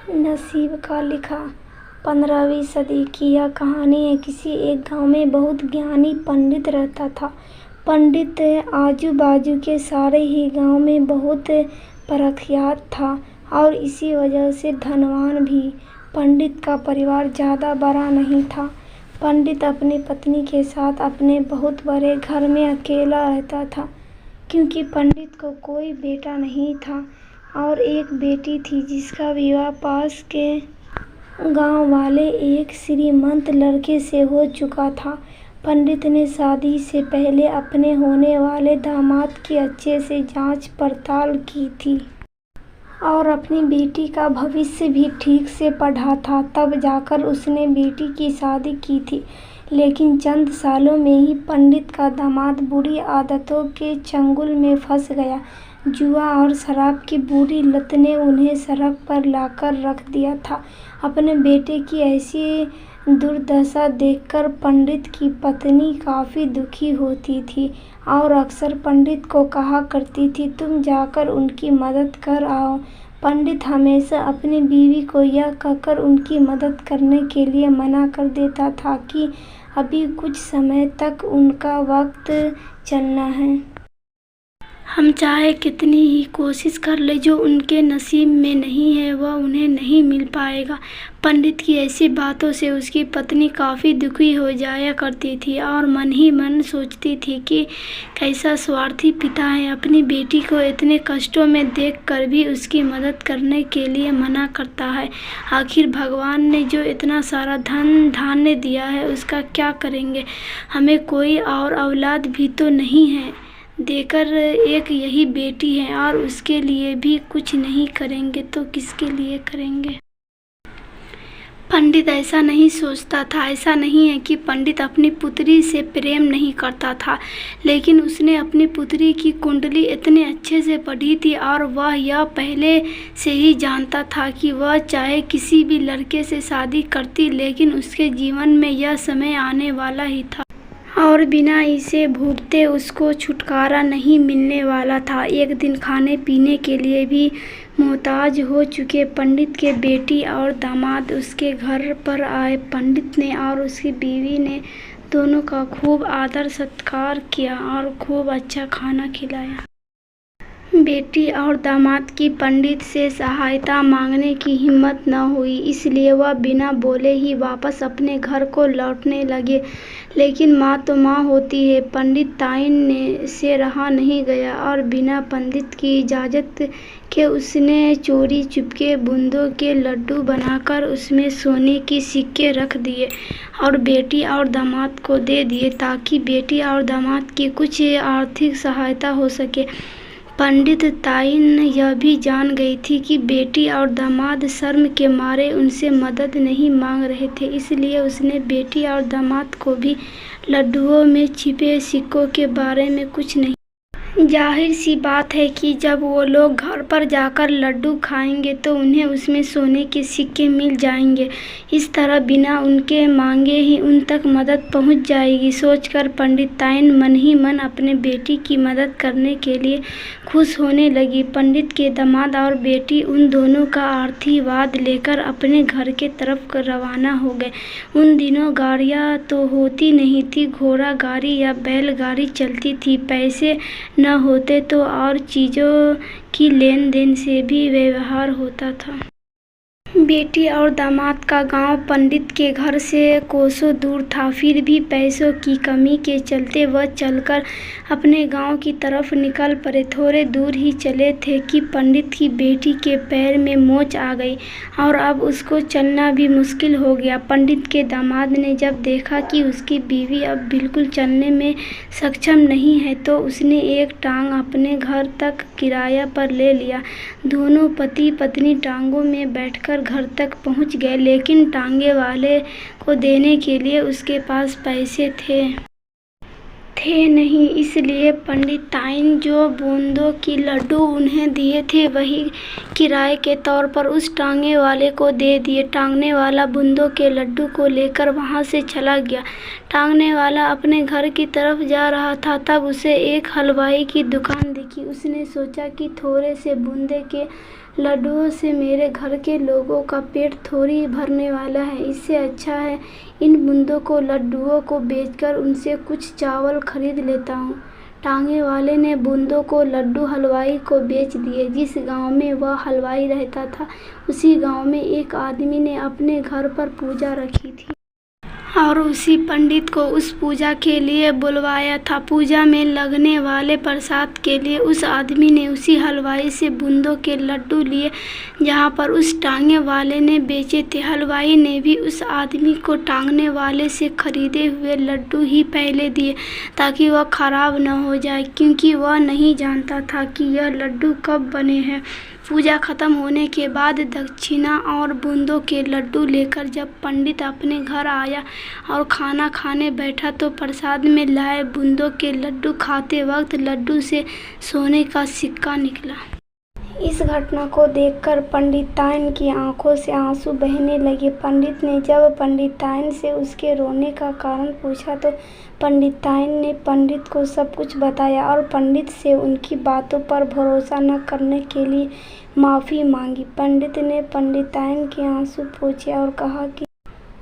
नसीब का लिखा। 15वीं सदी की यह कहानी है। किसी एक गांव में बहुत ज्ञानी पंडित रहता था। पंडित आजू बाजू के सारे ही गांव में बहुत प्रख्यात था और इसी वजह से धनवान भी। पंडित का परिवार ज़्यादा बड़ा नहीं था। पंडित अपनी पत्नी के साथ अपने बहुत बड़े घर में अकेला रहता था, क्योंकि पंडित को कोई बेटा नहीं था और एक बेटी थी जिसका विवाह पास के गांव वाले एक श्रीमंत लड़के से हो चुका था। पंडित ने शादी से पहले अपने होने वाले दामाद की अच्छे से जांच पड़ताल की थी और अपनी बेटी का भविष्य भी ठीक से पढ़ा था। तब जाकर उसने बेटी की शादी की थी। लेकिन चंद सालों में ही पंडित का दामाद बुरी आदतों के चंगुल में फंस गया। जुआ और शराब की बुरी लत ने उन्हें सड़क पर लाकर रख दिया था। अपने बेटे की ऐसी दुर्दशा देखकर पंडित की पत्नी काफ़ी दुखी होती थी और अक्सर पंडित को कहा करती थी, तुम जाकर उनकी मदद कर आओ। पंडित हमेशा अपनी बीवी को यह कहकर उनकी मदद करने के लिए मना कर देता था कि अभी कुछ समय तक उनका वक्त चलना है। हम चाहे कितनी ही कोशिश कर ले, जो उनके नसीब में नहीं है वह उन्हें नहीं मिल पाएगा। पंडित की ऐसी बातों से उसकी पत्नी काफ़ी दुखी हो जाया करती थी और मन ही मन सोचती थी कि कैसा स्वार्थी पिता है, अपनी बेटी को इतने कष्टों में देखकर भी उसकी मदद करने के लिए मना करता है। आखिर भगवान ने जो इतना सारा धन धान्य दिया है उसका क्या करेंगे। हमें कोई और औलाद भी तो नहीं है देकर, एक यही बेटी है और उसके लिए भी कुछ नहीं करेंगे तो किसके लिए करेंगे। पंडित ऐसा नहीं सोचता था। ऐसा नहीं है कि पंडित अपनी पुत्री से प्रेम नहीं करता था, लेकिन उसने अपनी पुत्री की कुंडली इतने अच्छे से पढ़ी थी और वह यह पहले से ही जानता था कि वह चाहे किसी भी लड़के से शादी करती, लेकिन उसके जीवन में यह समय आने वाला ही था और बिना इसे भुगते उसको छुटकारा नहीं मिलने वाला था। एक दिन खाने पीने के लिए भी मोहताज हो चुके पंडित के बेटी और दामाद उसके घर पर आए। पंडित ने और उसकी बीवी ने दोनों का खूब आदर सत्कार किया और खूब अच्छा खाना खिलाया। बेटी और दामाद की पंडित से सहायता मांगने की हिम्मत न हुई, इसलिए वह बिना बोले ही वापस अपने घर को लौटने लगे। लेकिन माँ तो माँ होती है। पंडित ताइन से रहा नहीं गया और बिना पंडित की इजाज़त के उसने चोरी चुपके बूंदों के लड्डू बनाकर उसमें सोने के सिक्के रख दिए और बेटी और दामाद को दे दिए, ताकि बेटी और दामाद की कुछ आर्थिक सहायता हो सके। पंडित ताइन यह भी जान गई थी कि बेटी और दामाद शर्म के मारे उनसे मदद नहीं मांग रहे थे, इसलिए उसने बेटी और दामाद को भी लड्डुओं में छिपे सिक्कों के बारे में कुछ नहीं। जाहिर सी बात है कि जब वो लोग घर पर जाकर लड्डू खाएंगे तो उन्हें उसमें सोने के सिक्के मिल जाएंगे। इस तरह बिना उनके मांगे ही उन तक मदद पहुंच जाएगी। सोचकर पंडित ताइन मन ही मन अपने बेटी की मदद करने के लिए खुश होने लगी। पंडित के दामाद और बेटी उन दोनों का आशीर्वाद लेकर अपने घर के तरफ रवाना हो गए। उन दिनों गाड़ियाँ तो होती नहीं थी, घोड़ा गाड़ी या बैलगाड़ी चलती थी। पैसे न होते तो और चीज़ों की लेन देन से भी व्यवहार होता था। बेटी और दामाद का गांव पंडित के घर से कोसों दूर था, फिर भी पैसों की कमी के चलते वह चलकर अपने गांव की तरफ निकल पड़े। थोड़े दूर ही चले थे कि पंडित की बेटी के पैर में मोच आ गई और अब उसको चलना भी मुश्किल हो गया। पंडित के दामाद ने जब देखा कि उसकी बीवी अब बिल्कुल चलने में सक्षम नहीं है तो उसने एक टांग अपने घर तक किराया पर ले लिया। दोनों पति पत्नी टांगों में बैठकर घर तक पहुंच गए, लेकिन टांगे वाले को देने के लिए उसके पास पैसे थे नहीं, इसलिए पंडित ताइन जो बूंदों की लड्डू उन्हें दिए थे वही किराए के तौर पर उस टांगे वाले को दे दिए। टांगने वाला बूंदों के लड्डू को लेकर वहां से चला गया। टांगने वाला अपने घर की तरफ जा रहा था, तब उसे एक हलवाई की दुकान दिखी। उसने सोचा कि थोड़े से बूंदे के लड्डुओं से मेरे घर के लोगों का पेट थोड़ी भरने वाला है। इससे अच्छा है इन बूंदों को लड्डुओं को बेचकर उनसे कुछ चावल खरीद लेता हूँ। टांगे वाले ने बूंदों को लड्डू हलवाई को बेच दिए। जिस गांव में वह हलवाई रहता था, उसी गांव में एक आदमी ने अपने घर पर पूजा रखी थी और उसी पंडित को उस पूजा के लिए बुलवाया था। पूजा में लगने वाले प्रसाद के लिए उस आदमी ने उसी हलवाई से बूंदों के लड्डू लिए जहाँ पर उस टांगे वाले ने बेचे थे। हलवाई ने भी उस आदमी को टांगने वाले से खरीदे हुए लड्डू ही पहले दिए ताकि वह खराब न हो जाए, क्योंकि वह नहीं जानता था कि यह लड्डू कब बने हैं। पूजा खत्म होने के बाद दक्षिणा और बूंदों के लड्डू लेकर जब पंडित अपने घर आया और खाना खाने बैठा तो प्रसाद में लाए बूंदों के लड्डू खाते वक्त लड्डू से सोने का सिक्का निकला। इस घटना को देखकर पंडिताइन की आंखों से आंसू बहने लगे। पंडित ने जब पंडिताइन से उसके रोने का कारण पूछा तो पंडिताइन ने पंडित को सब कुछ बताया और पंडित से उनकी बातों पर भरोसा न करने के लिए माफ़ी मांगी। पंडित ने पंडिताइन के आंसू पोंछे और कहा कि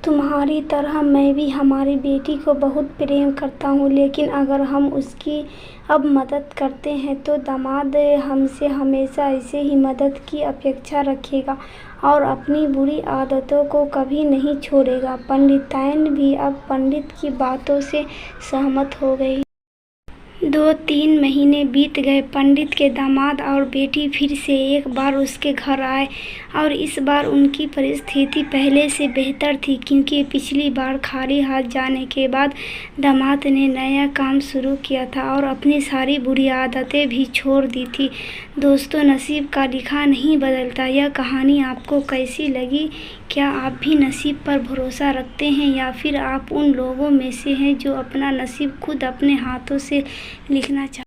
तुम्हारी तरह मैं भी हमारी बेटी को बहुत प्रेम करता हूँ, लेकिन अगर हम उसकी अब मदद करते हैं तो दामाद हमसे हमेशा ऐसे ही मदद की अपेक्षा रखेगा और अपनी बुरी आदतों को कभी नहीं छोड़ेगा। पंडिताइन भी अब पंडित की बातों से सहमत हो गई। 2-3 महीने बीत गए। पंडित के दामाद और बेटी फिर से एक बार उसके घर आए और इस बार उनकी परिस्थिति पहले से बेहतर थी, क्योंकि पिछली बार खाली हाथ जाने के बाद दामाद ने नया काम शुरू किया था और अपनी सारी बुरी आदतें भी छोड़ दी थी। दोस्तों, नसीब का लिखा नहीं बदलता। यह कहानी आपको कैसी लगी? क्या आप भी नसीब पर भरोसा रखते हैं या फिर आप उन लोगों में से हैं जो अपना नसीब खुद अपने हाथों से लिखना चाहते हैं?